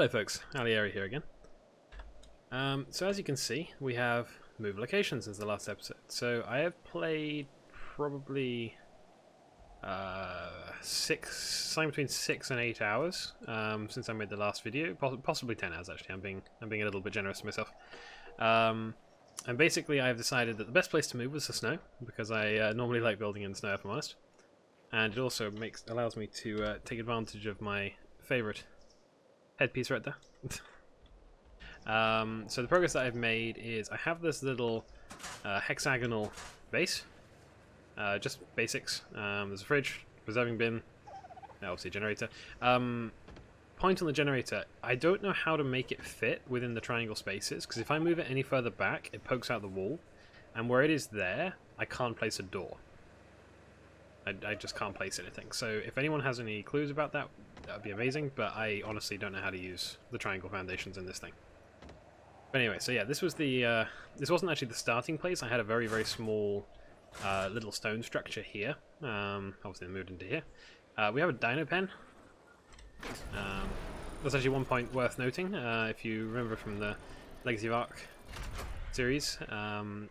Hello folks, Alieri here again. So as you can see, we have moved locations since the last episode. So I have played probably somewhere between 6 and 8 hours since I made the last video, possibly 10 hours actually. I'm being a little bit generous to myself. And basically I've decided that the best place to move was the snow, because I normally like building in snow, if I'm honest. And it also allows me to take advantage of my favourite headpiece right there. So the progress that I've made is I have this little hexagonal base, just basics. There's a fridge, preserving bin, obviously a generator. Point on the generator, I don't know how to make it fit within the triangle spaces, because if I move it any further back, it pokes out the wall, and where it is there, I can't place a door. I just can't place anything. So if anyone has any clues about that, that would be amazing, but I honestly don't know how to use the triangle foundations in this thing. But anyway, so yeah, this was the this wasn't actually the starting place. I had a very, very small little stone structure here. Obviously I moved into here. We have a dino pen. That's actually one point worth noting. If you remember from the Legacy of Ark series,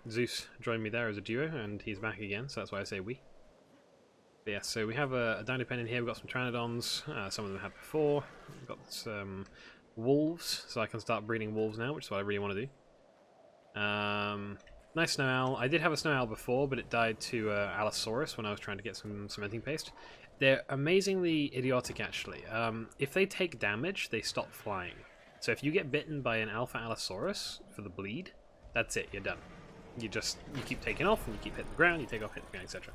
Zeus joined me there as a duo, and he's back again, so that's why I say we. But yeah, so we have a dino pen in here. We've got some Pteranodons, some of them I had before. We've got some wolves, so I can start breeding wolves now, which is what I really want to do. Nice snow owl. I did have a snow owl before, but it died to Allosaurus when I was trying to get some cementing paste. They're amazingly idiotic, actually. If they take damage, they stop flying. So if you get bitten by an alpha Allosaurus for the bleed, that's it, you're done. You keep taking off, and you keep hitting the ground, you take off, hit the ground, etc.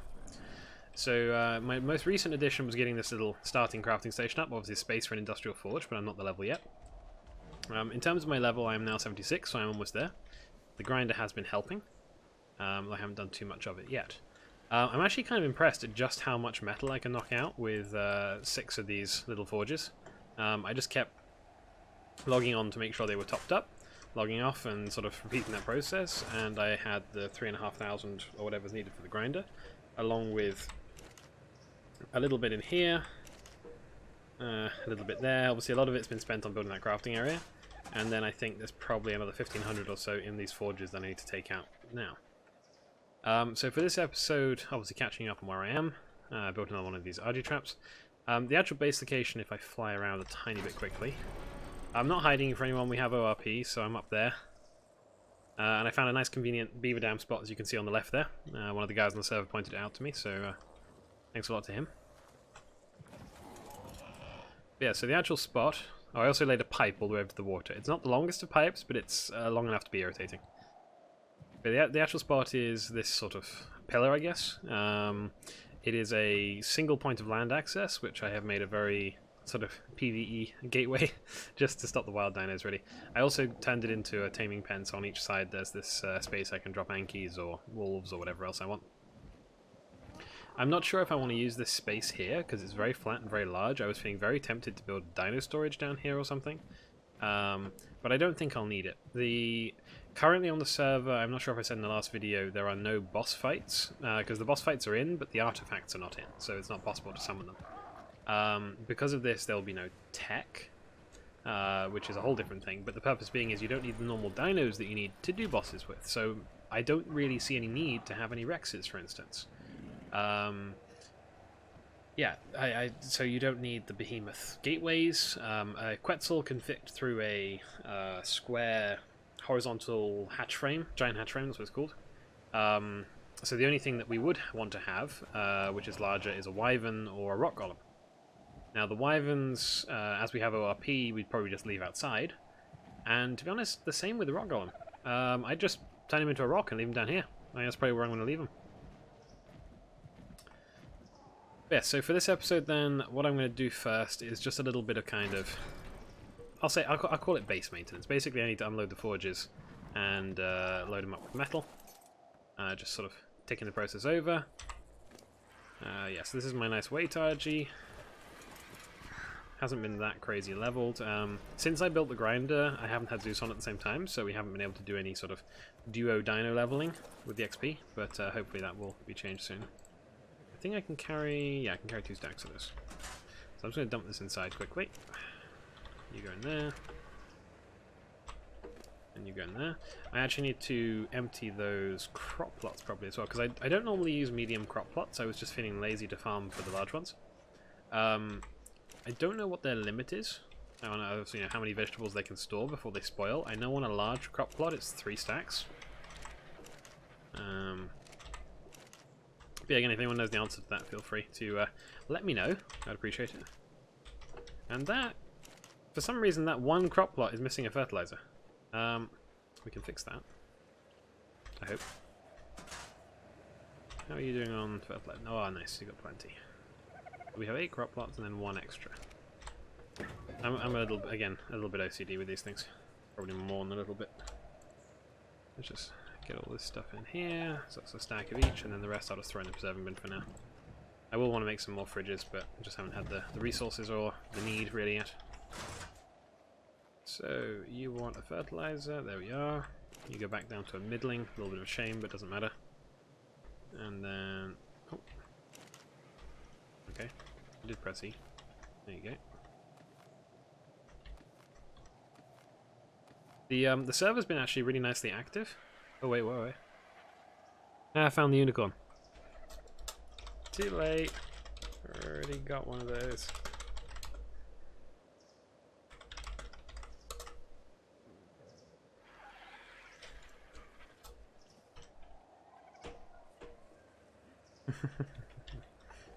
So my most recent addition was getting this little starting crafting station up, obviously space for an industrial forge, but I'm not the level yet. In terms of my level, I am now 76, so I'm almost there. The grinder has been helping. I haven't done too much of it yet. I'm actually kind of impressed at just how much metal I can knock out with 6 of these little forges. I just kept logging on to make sure they were topped up, logging off and sort of repeating that process, and I had the 3,500 or whatever's needed for the grinder, along with a little bit in here, a little bit there. Obviously a lot of it's been spent on building that crafting area, and then I think there's probably another 1,500 or so in these forges that I need to take out now. So for this episode, obviously catching up on where I am, built another one of these RG traps. The actual base location, if I fly around a tiny bit quickly, I'm not hiding for anyone, we have ORP, so I'm up there. And I found a nice convenient beaver dam spot, as you can see on the left there. One of the guys on the server pointed it out to me, so thanks a lot to him. Yeah, so the actual spot... Oh, I also laid a pipe all the way over to the water. It's not the longest of pipes, but it's long enough to be irritating. But the actual spot is this sort of pillar, I guess. It is a single point of land access, which I have made a very sort of PvE gateway just to stop the wild dinos, really. I also turned it into a taming pen, so on each side there's this space I can drop Ankies or wolves or whatever else I want. I'm not sure if I want to use this space here, because it's very flat and very large. I was feeling very tempted to build dino storage down here or something. But I don't think I'll need it. Currently on the server, I'm not sure if I said in the last video, there are no boss fights, because the boss fights are in, but the artifacts are not in, so it's not possible to summon them. Because of this, there will be no tech, which is a whole different thing, but the purpose being is you don't need the normal dinos that you need to do bosses with, so I don't really see any need to have any Rexes, for instance. Yeah, so you don't need the behemoth gateways. A Quetzal can fit through a square horizontal hatch frame, giant hatch frame, that's what it's called. So the only thing that we would want to have, which is larger, is a Wyvern or a Rock Golem. Now the Wyverns, as we have ORP, we'd probably just leave outside. And to be honest, the same with the Rock Golem. I'd just turn him into a rock and leave him down here. I think that's probably where I'm going to leave him. Yeah, so for this episode then, what I'm going to do first is just a little bit of kind of... I'll call it base maintenance. Basically I need to unload the forges and load them up with metal. Just sort of taking the process over. Yes, this is my nice weight RG. Hasn't been that crazy leveled. Since I built the grinder, I haven't had Zeus on at the same time, so we haven't been able to do any sort of duo dino leveling with the XP, but hopefully that will be changed soon. I think I can carry... yeah, I can carry 2 stacks of this. So I'm just going to dump this inside quickly. You go in there. And you go in there. I actually need to empty those crop plots probably as well, because I don't normally use medium crop plots. I was just feeling lazy to farm for the large ones. I don't know what their limit is. I don't know, you know how many vegetables they can store before they spoil. I know on a large crop plot it's 3 stacks. But yeah, again, if anyone knows the answer to that, feel free to let me know. I'd appreciate it. And that, for some reason, that one crop plot is missing a fertilizer. We can fix that. I hope. How are you doing on fertilizer? Oh, nice, you got plenty. We have 8 crop plots and then 1 extra. I'm a little bit OCD with these things. Probably more than a little bit. Let's just get all this stuff in here. So that's a stack of each, and then the rest I'll just throw in the preserving bin for now. I will want to make some more fridges, but I just haven't had the resources or the need really yet. So you want a fertilizer, there we are. You go back down to a middling, a little bit of a shame, but doesn't matter. And then, oh, okay, I did press E. There you go. The server's been actually really nicely active. Oh wait, wait. Ah, I found the unicorn. Too late. Already got one of those.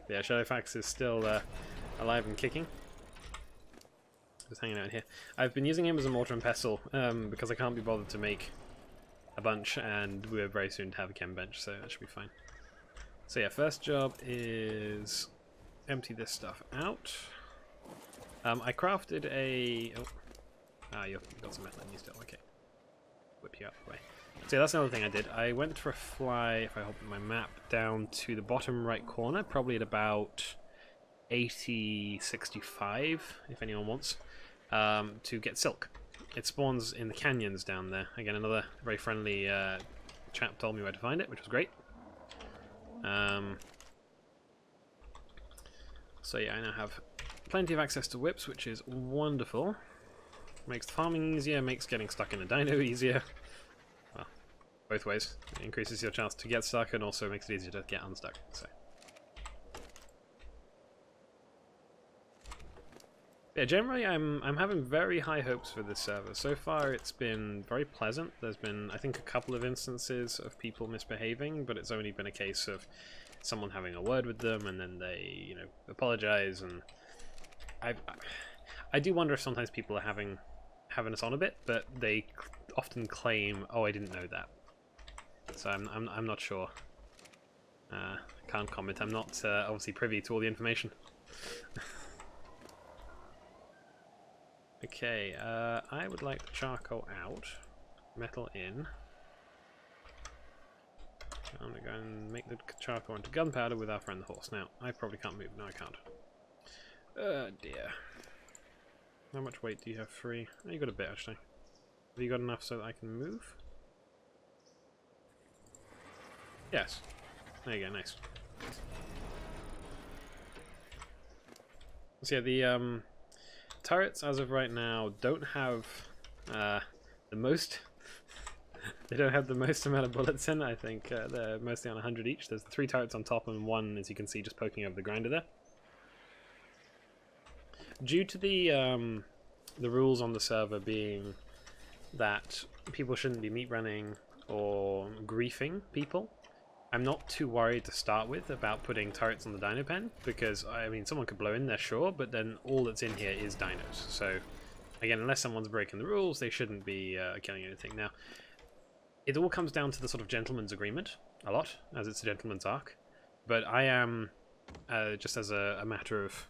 Yeah, Shadowfax is still alive and kicking. Just hanging out here. I've been using him as a mortar and pestle because I can't be bothered to make a bunch, and we're very soon to have a chem bench, so that should be fine. So yeah, first job is empty this stuff out. I crafted a... Oh. Ah, you've got some metal in you still, okay. Whip you out the way. So yeah, that's another thing I did. I went for a fly, if I open my map, down to the bottom right corner, probably at about 80-65, if anyone wants, to get silk. It spawns in the canyons down there. Again, another very friendly chap told me where to find it, which was great. So yeah, I now have plenty of access to whips, which is wonderful. Makes farming easier, makes getting stuck in a dino easier. Well, both ways. It increases your chance to get stuck and also makes it easier to get unstuck. So yeah, generally I'm having very high hopes for this server. So far it's been very pleasant. There's been, I think, a couple of instances of people misbehaving, but it's only been a case of someone having a word with them and then they, you know, apologize. And I do wonder if sometimes people are having us on a bit, but they often claim, "Oh, I didn't know that." So I'm not sure. Can't comment. I'm not obviously privy to all the information. Okay, I would like the charcoal out, metal in. I'm going to go and make the charcoal into gunpowder with our friend the horse. Now, I probably can't move. No, I can't. Oh dear. How much weight do you have free? Oh, you got a bit actually. Have you got enough so that I can move? Yes. There you go, nice. So yeah, the turrets as of right now don't have the most. They don't have the most amount of bullets in. I think they're mostly on 100 each. There's 3 turrets on top and 1, as you can see, just poking over the grinder there. Due to the rules on the server being that people shouldn't be meat running or griefing people, I'm not too worried to start with about putting turrets on the dino pen, because, I mean, someone could blow in there, sure, but then all that's in here is dinos. So, again, unless someone's breaking the rules, they shouldn't be killing anything. Now, it all comes down to the sort of gentleman's agreement, a lot, as it's a gentleman's arc. But I am, just as a matter of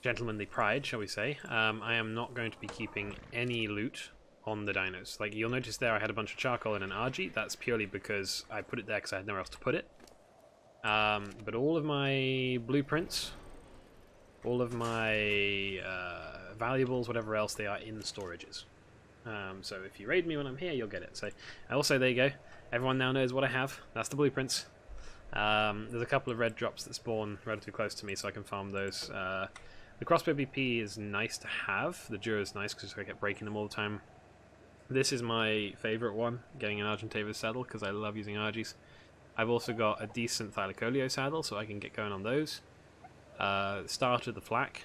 gentlemanly pride, shall we say, I am not going to be keeping any loot on the dinos. Like, you'll notice there I had a bunch of charcoal and an RG. That's purely because I put it there because I had nowhere else to put it. But all of my blueprints, all of my valuables, whatever else, they are in storages. So if you raid me when I'm here, you'll get it. So also, there you go. Everyone now knows what I have. That's the blueprints. There's a couple of red drops that spawn relatively close to me, so I can farm those The crossbow BP is nice to have. The Duo is nice because I kept breaking them all the time. This is my favourite one, getting an Argentavis saddle, because I love using Argies. I've also got a decent Thylacoleo saddle, so I can get going on those. Starter the flak,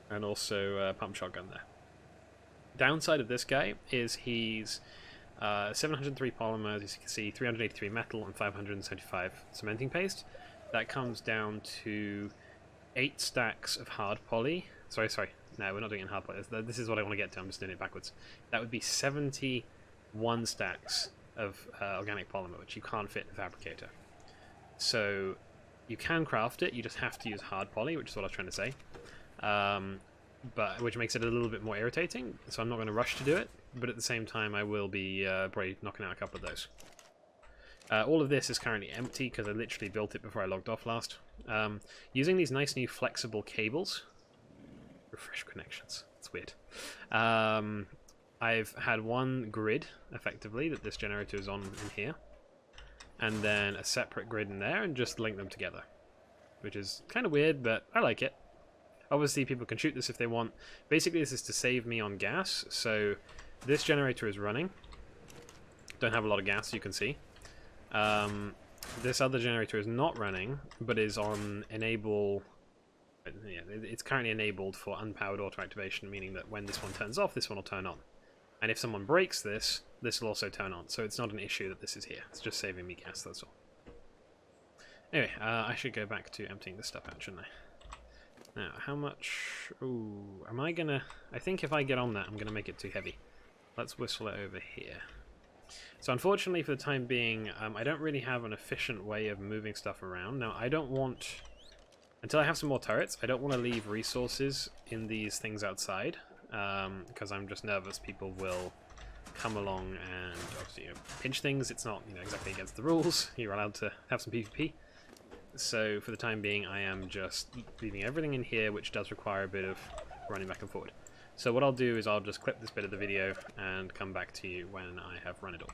and also pump shotgun there. Downside of this guy is he's 703 polymers, as you can see, 383 metal, and 575 cementing paste. That comes down to 8 stacks of hard poly. Sorry. No, we're not doing it in hard poly. This is what I want to get to. I'm just doing it backwards. That would be 71 stacks of organic polymer, which you can't fit in the fabricator. So you can craft it. You just have to use hard poly, which is what I was trying to say. But which makes it a little bit more irritating. So I'm not going to rush to do it. But at the same time, I will be probably knocking out a couple of those. All of this is currently empty because I literally built it before I logged off last. Using these nice new flexible cables. Refresh connections. It's weird. I've had one grid, effectively, that this generator is on in here. And then a separate grid in there, and just link them together. Which is kind of weird, but I like it. Obviously, people can shoot this if they want. Basically, this is to save me on gas. So, this generator is running. Don't have a lot of gas, you can see. This other generator is not running, but is on enable. Yeah, it's currently enabled for unpowered auto activation, meaning that when this one turns off, this one will turn on. And if someone breaks this, this will also turn on. So it's not an issue that this is here. It's just saving me gas, that's all. Anyway, I should go back to emptying this stuff out, shouldn't I? Now, how much... Ooh, am I gonna... I think if I get on that, I'm gonna make it too heavy. Let's whistle it over here. So unfortunately, for the time being, I don't really have an efficient way of moving stuff around. Now, I don't want... Until I have some more turrets, I don't want to leave resources in these things outside, because I'm just nervous people will come along and obviously, pinch things. It's not exactly against the rules. You're allowed to have some PvP. So for the time being, I am just leaving everything in here, which does require a bit of running back and forward. So what I'll do is I'll just clip this bit of the video and come back to you when I have run it all.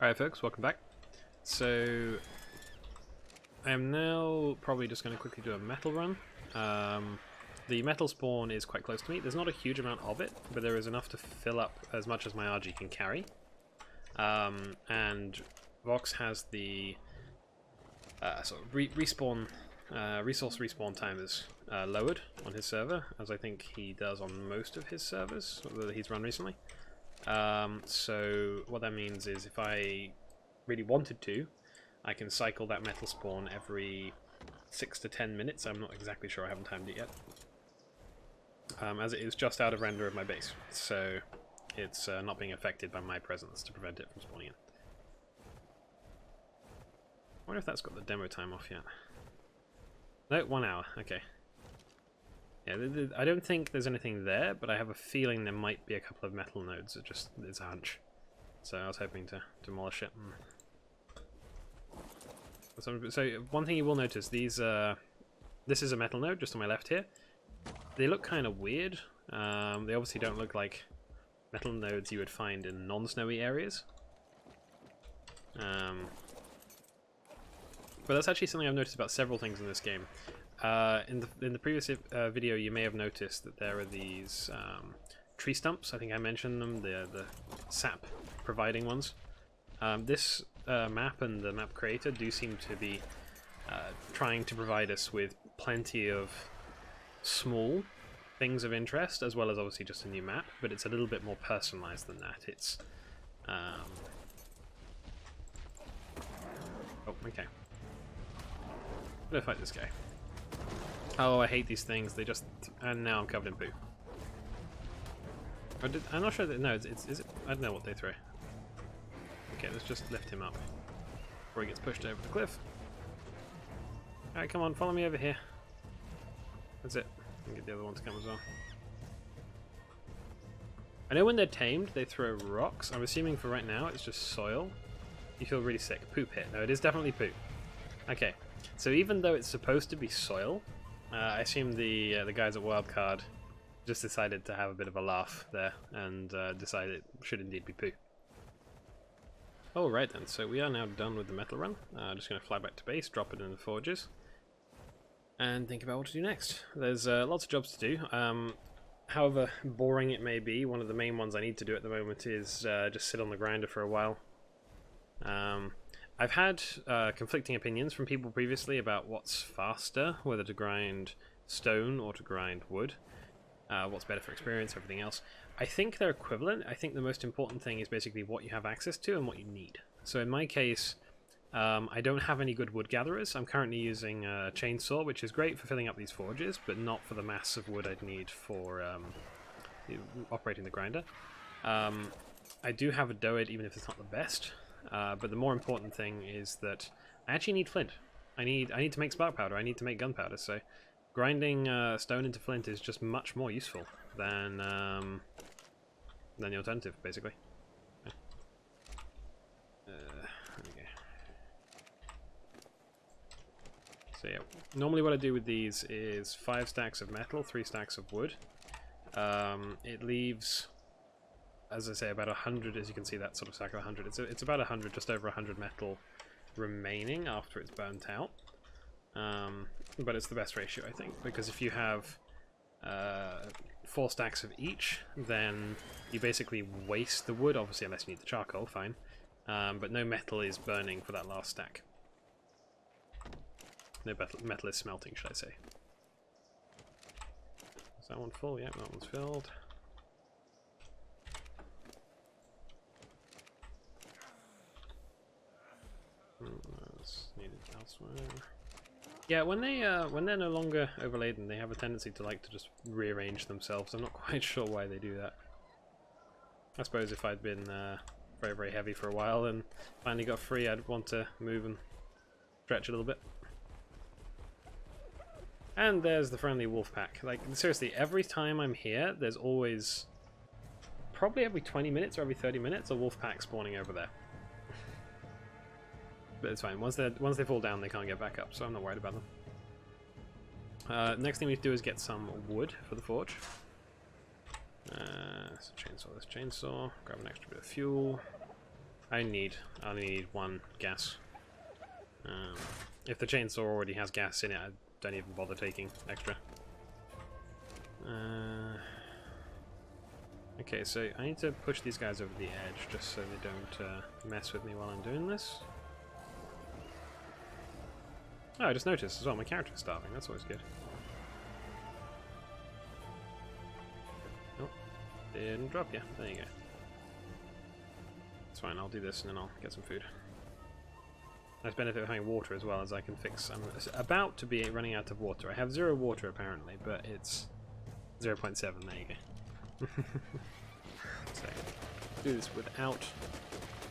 Alright folks, welcome back. So I am now probably just going to quickly do a metal run. The metal spawn is quite close to me. There's not a huge amount of it, but there is enough to fill up as much as my RG can carry. And Vox has the sort of respawn, resource respawn timers lowered on his server, as I think he does on most of his servers that he's run recently. So what that means is if I really wanted to, I can cycle that metal spawn every 6 to 10 minutes. I'm not exactly sure, I haven't timed it yet. As it is just out of render of my base, so it's not being affected by my presence to prevent it from spawning in. I wonder if that's got the demo time off yet. No, 1 hour, okay. Yeah, I don't think there's anything there, but I have a feeling there might be a couple of metal nodes. It's a hunch. So I was hoping to demolish it. So one thing you will notice, this is a metal node just on my left here. They look kind of weird. They obviously don't look like metal nodes you would find in non-snowy areas. But that's actually something I've noticed about several things in this game. In the previous video, you may have noticed that there are these tree stumps. I think I mentioned them, the sap providing ones. This map and the map creator do seem to be trying to provide us with plenty of small things of interest, as well as obviously just a new map, but it's a little bit more personalized than that. It's oh, okay. I'm gonna fight this guy. Oh, I hate these things. They just... And now I'm covered in poo. I'm not sure that... No, is it... I don't know what they throw. Okay, let's just lift him up before he gets pushed over the cliff. Alright, come on, follow me over here. That's it. And get the other one to come as well. I know when they're tamed, they throw rocks. I'm assuming for right now it's just soil. You feel really sick. Poop hit. No, it is definitely poo. Okay, so even though it's supposed to be soil, I assume the guys at Wildcard just decided to have a bit of a laugh there and decided it should indeed be poo. Alright then, so we are now done with the metal run. Just going to fly back to base, drop it in the forges. and think about what to do next. There's lots of jobs to do. However boring it may be, one of the main ones I need to do at the moment is just sit on the grinder for a while. I've had conflicting opinions from people previously about what's faster, whether to grind stone or to grind wood, what's better for experience, everything else. I think they're equivalent. I think the most important thing is basically what you have access to and what you need. So in my case, I don't have any good wood gatherers. I'm currently using a chainsaw, which is great for filling up these forges, but not for the mass of wood I'd need for operating the grinder. I do have a Doed, even if it's not the best, but the more important thing is that I actually need flint. I need to make spark powder. I need to make gunpowder. So grinding stone into flint is just much more useful than the alternative, basically. So yeah, normally what I do with these is 5 stacks of metal, 3 stacks of wood. It leaves, as I say, about 100, as you can see that sort of stack of 100. It's about 100, just over 100 metal remaining after it's burnt out. But it's the best ratio, I think, because if you have 4 stacks of each, then you basically waste the wood, obviously unless you need the charcoal, fine. But no metal is burning for that last stack. No metal is smelting, should I say. Is that one full? Yeah, that one's filled. That's needed elsewhere. Yeah, when they're no longer overladen, they have a tendency to like to just rearrange themselves. I'm not quite sure why they do that. I suppose if I'd been very, very heavy for a while and finally got free, I'd want to move and stretch a little bit. And there's the friendly wolf pack. Like, seriously, every time I'm here, there's always, probably every 20 minutes or every 30 minutes, a wolf pack spawning over there. But it's fine. Once they fall down, they can't get back up, so I'm not worried about them. Next thing we need to do is get some wood for the forge. So chainsaw this chainsaw. Grab an extra bit of fuel. I only need 1 gas. If the chainsaw already has gas in it, I don't even bother taking extra. Okay, so I need to push these guys over the edge just so they don't mess with me while I'm doing this. Oh, I just noticed as well, my character's starving. That's always good. Oh, didn't drop you. There you go. It's fine, I'll do this and then I'll get some food. Nice benefit of having water as well, as I can fix. I'm about to be running out of water. I have 0 water apparently, but it's 0.7. There you go. So, do this without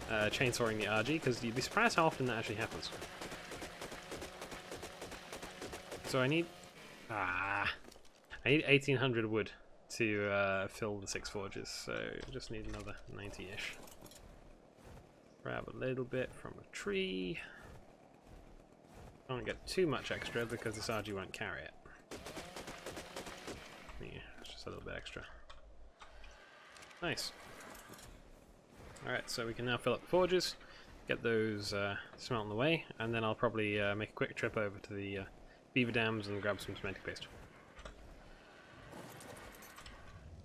chainsawing the RG, because you'd be surprised how often that actually happens. So I need 1800 wood to fill the 6 forges, so I just need another 90-ish. Grab a little bit from a tree. Can't get too much extra because this RG won't carry it. Yeah, it's just a little bit extra. Nice. Alright, so we can now fill up the forges, get those smelt in the way, and then I'll probably make a quick trip over to the beaver dams and grab some cementing paste.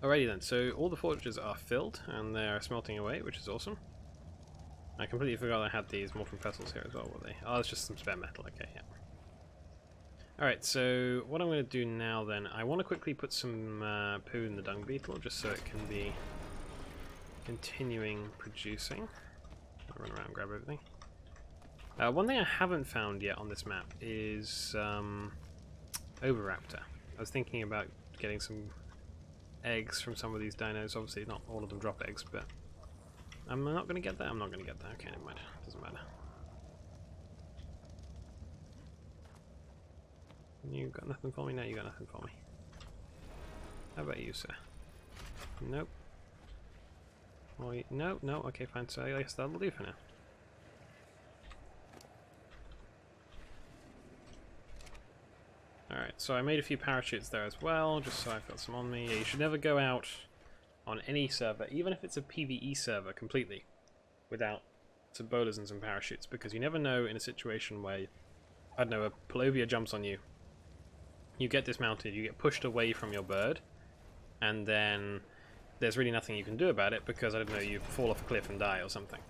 Alrighty then, so all the forges are filled and they're smelting away, which is awesome. I completely forgot I had these mortar vessels here as well, were they? Oh, it's just some spare metal, okay, yeah. Alright, so what I'm going to do now then, I want to quickly put some poo in the dung beetle, just so it can be continuing producing. I'll run around and grab everything. One thing I haven't found yet on this map is Oviraptor. I was thinking about getting some eggs from some of these dinos. Obviously not all of them drop eggs, but I'm not going to get that? I'm not going to get that. Okay, never mind. Doesn't matter. You got nothing for me? No, you got nothing for me. How about you, sir? Nope. No, no, okay, fine. So I guess that'll do for now. Alright, so I made a few parachutes there as well, just so I've got some on me. Yeah, you should never go out on any server, even if it's a PvE server completely, without some bolas and some parachutes, because you never know in a situation where, I don't know, a Palovia jumps on you, you get dismounted, you get pushed away from your bird, and then there's really nothing you can do about it because, I don't know, you fall off a cliff and die or something.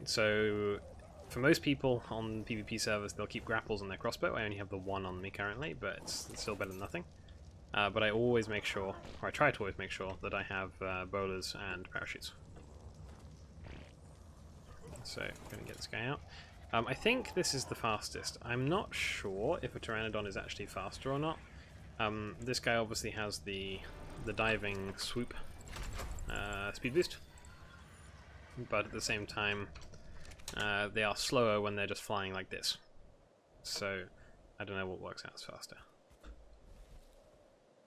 So for most people on PvP servers, they'll keep grapples on their crossbow. I only have the one on me currently, but it's still better than nothing. But I always make sure, or I try to always make sure, that I have bowlers and parachutes. So I'm going to get this guy out. I think this is the fastest. I'm not sure if a Pteranodon is actually faster or not. This guy obviously has the diving swoop speed boost, but at the same time they are slower when they're just flying like this. So I don't know what works out as faster.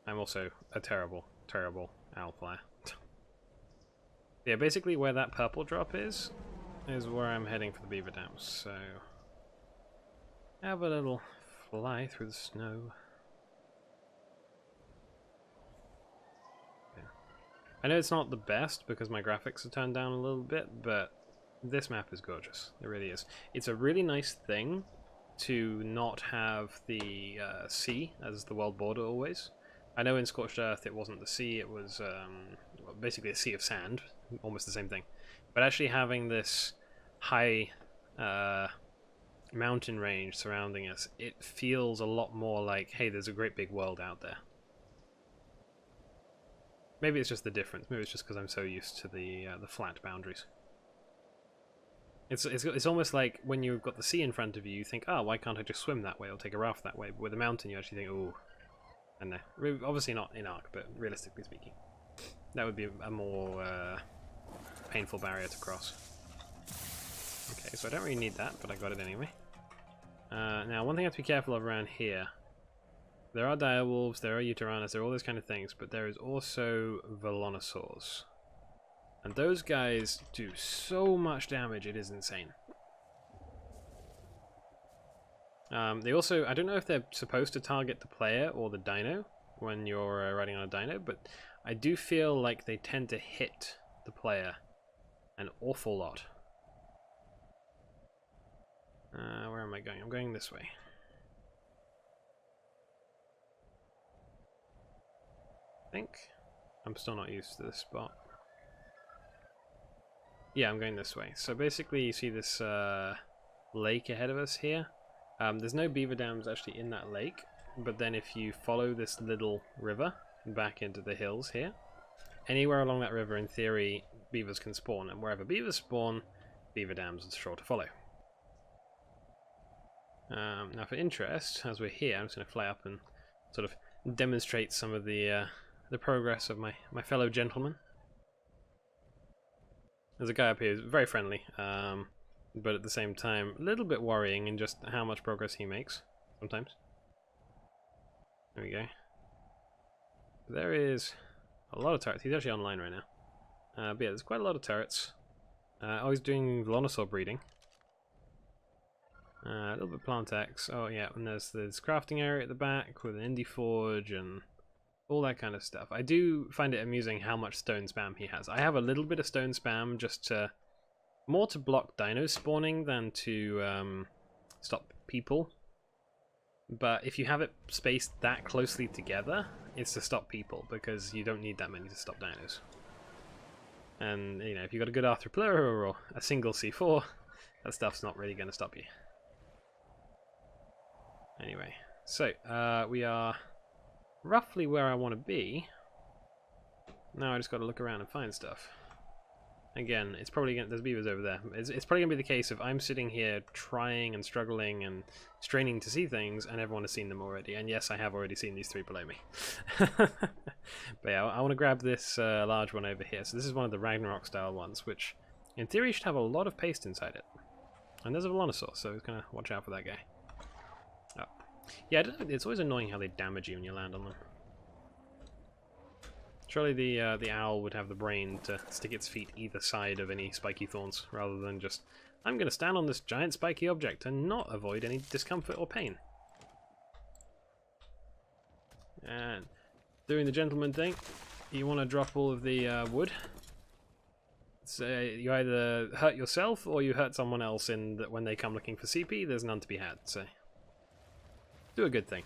I'm also a terrible, terrible owl flyer. Yeah, basically where that purple drop is where I'm heading for the beaver dams, so have a little fly through the snow. Yeah. I know it's not the best because my graphics are turned down a little bit, but this map is gorgeous. It really is. It's a really nice thing to not have the sea as the world border always. I know in Scorched Earth it wasn't the sea, it was basically a sea of sand, almost the same thing. But actually having this high mountain range surrounding us, it feels a lot more like, hey, there's a great big world out there. Maybe it's just the difference. Maybe it's just because I'm so used to the flat boundaries. It's almost like when you've got the sea in front of you, you think, oh, why can't I just swim that way or take a raft that way? But with a mountain, you actually think, oh, and obviously not in Ark, but realistically speaking, that would be a more painful barrier to cross. Okay, so I don't really need that, but I got it anyway. Now, one thing I have to be careful of around here. There are direwolves, there are Yutyrannus, there are all those kind of things, but there is also Velonosaurs. And those guys do so much damage, it is insane. They also, I don't know if they're supposed to target the player or the dino when you're riding on a dino, but I do feel like they tend to hit the player an awful lot. Where am I going? I'm going this way. I think. I'm still not used to this spot. Yeah, I'm going this way. So basically you see this lake ahead of us here. There's no beaver dams actually in that lake, but then if you follow this little river back into the hills here, anywhere along that river in theory beavers can spawn, and wherever beavers spawn, beaver dams are sure to follow. Now for interest, as we're here, I'm just going to fly up and sort of demonstrate some of the progress of my fellow gentlemen. There's a guy up here who's very friendly, but at the same time a little bit worrying in just how much progress he makes sometimes. There we go. There is a lot of turrets. He's actually online right now. But yeah, there's quite a lot of turrets. Oh, he's doing Velonosaur breeding. A little bit of Plantex. Oh yeah, and there's this crafting area at the back with an indie forge and all that kind of stuff. I do find it amusing how much stone spam he has. I have a little bit of stone spam just to more to block dinos spawning than to stop people. But if you have it spaced that closely together, it's to stop people because you don't need that many to stop dinos. And you know, if you've got a good Arthropleura or a single C4, that stuff's not really going to stop you. Anyway, so we are roughly where I want to be. Now I just got to look around and find stuff. Again, it's probably gonna, there's beavers over there. It's probably gonna be the case of I'm sitting here trying and struggling and straining to see things, and everyone has seen them already. And yes, I have already seen these three below me. But yeah, I want to grab this large one over here. So this is one of the Ragnarok style ones, which in theory should have a lot of paste inside it. And there's a Velonosaur, so it's gonna watch out for that guy. Oh. Yeah, it's always annoying how they damage you when you land on them. Surely the owl would have the brain to stick its feet either side of any spiky thorns, rather than just, I'm going to stand on this giant spiky object and not avoid any discomfort or pain. And doing the gentleman thing, you want to drop all of the wood. So you either hurt yourself or you hurt someone else in that when they come looking for CP, there's none to be had, so do a good thing.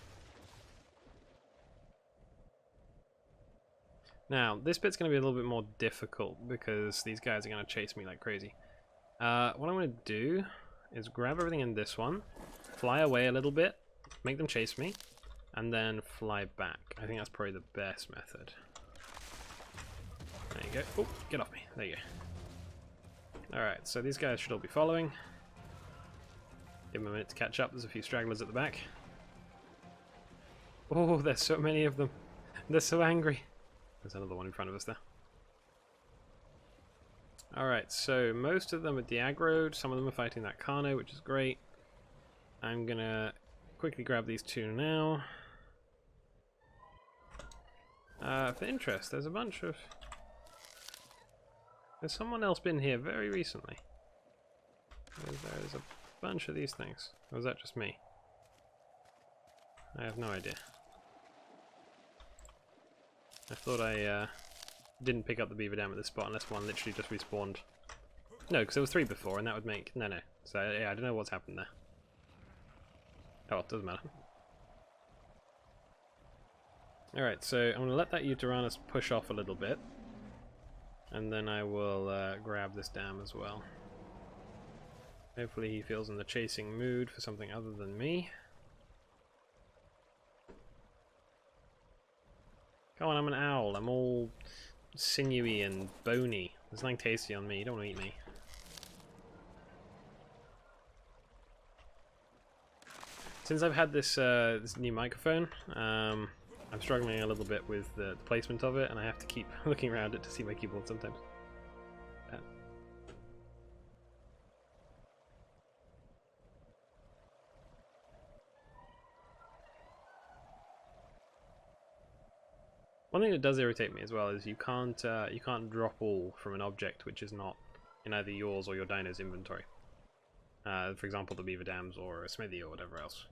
Now, this bit's going to be a little bit more difficult because these guys are going to chase me like crazy. What I'm going to do is grab everything in this one, fly away a little bit, make them chase me, and then fly back. I think that's probably the best method. There you go. Oh, get off me. There you go. Alright, so these guys should all be following. Give them a minute to catch up. There's a few stragglers at the back. Oh, there's so many of them. They're so angry. There's another one in front of us there. Alright, so most of them are de-aggroed. Some of them are fighting that Carno, which is great. I'm gonna quickly grab these two now. For interest, there's a bunch of... There's someone else been here very recently. There's a bunch of these things. Or is that just me? I have no idea. I thought I didn't pick up the beaver dam at this spot unless one literally just respawned. No, because there was 3 before, and that would make... No. So, yeah, I don't know what's happened there. Oh, it doesn't matter. Alright, so I'm going to let that Yutyrannus push off a little bit. And then I will grab this dam as well. Hopefully he feels in the chasing mood for something other than me. Come on, I'm an owl. I'm all sinewy and bony. There's nothing tasty on me. You don't want to eat me. Since I've had this this new microphone, I'm struggling a little bit with the placement of it, and I have to keep looking around it to see my keyboard sometimes. One thing that does irritate me as well is you can't drop all from an object which is not in either yours or your dino's inventory. For example, the beaver dams or a smithy or whatever else.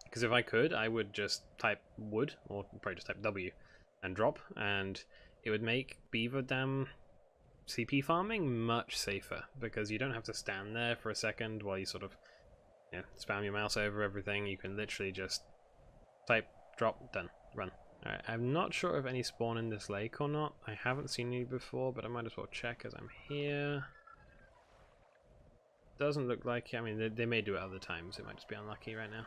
Because if I could, I would just type wood, or probably just type W, and drop, and it would make beaver dam CP farming much safer, because you don't have to stand there for a second while you sort of spam your mouse over everything. You can literally just type, drop, done, run. Alright, I'm not sure if any spawn in this lake or not. I haven't seen any before, but I might as well check as I'm here. Doesn't look like it. I mean, they may do it other times. It might just be unlucky right now.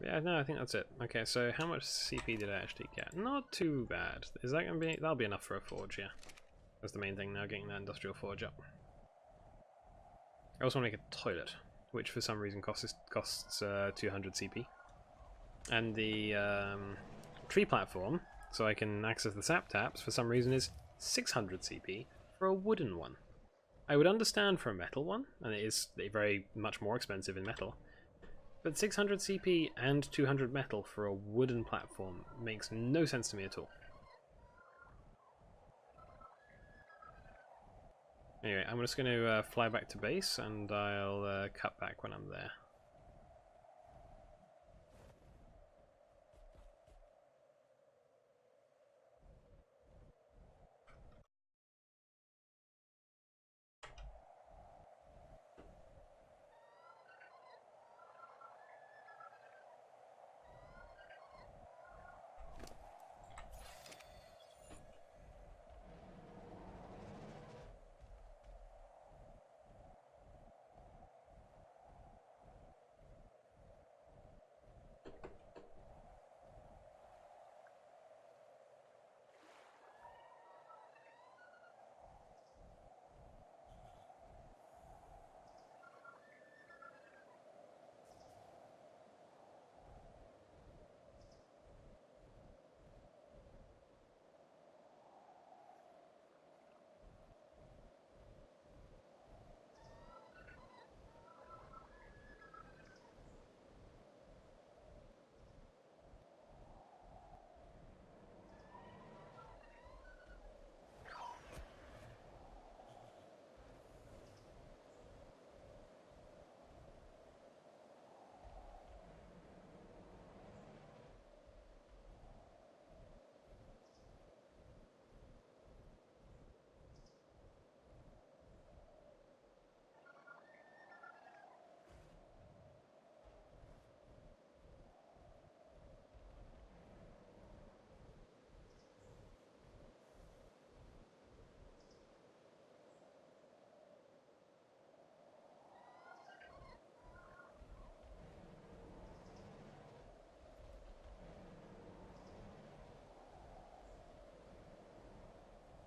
Yeah, no, I think that's it. Okay, so how much CP did I actually get? Not too bad. Is that gonna be? That'll be enough for a forge, yeah. That's the main thing now, getting that industrial forge up. I also want to make a toilet, which for some reason costs 200 CP. And the tree platform, so I can access the sap taps, for some reason is 600 CP for a wooden one. I would understand for a metal one, and it is very much more expensive in metal. But 600 CP and 200 metal for a wooden platform makes no sense to me at all. Anyway, I'm just going to fly back to base, and I'll cut back when I'm there.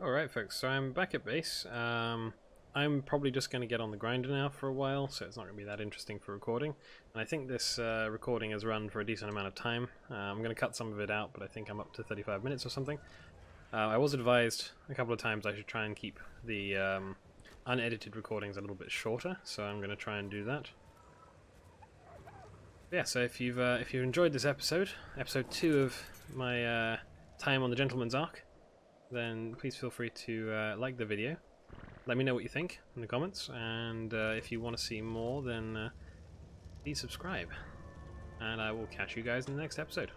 Alright folks, so I'm back at base. I'm probably just going to get on the grinder now for a while, so it's not going to be that interesting for recording. And I think this recording has run for a decent amount of time. I'm going to cut some of it out, but I think I'm up to 35 minutes or something. I was advised a couple of times I should try and keep the unedited recordings a little bit shorter, so I'm going to try and do that. Yeah, so if you've enjoyed this episode 2 of my time on the Gentleman's Ark, then please feel free to like the video. Let me know what you think in the comments, and if you want to see more, then please subscribe. And I will catch you guys in the next episode.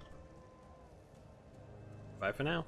Bye for now.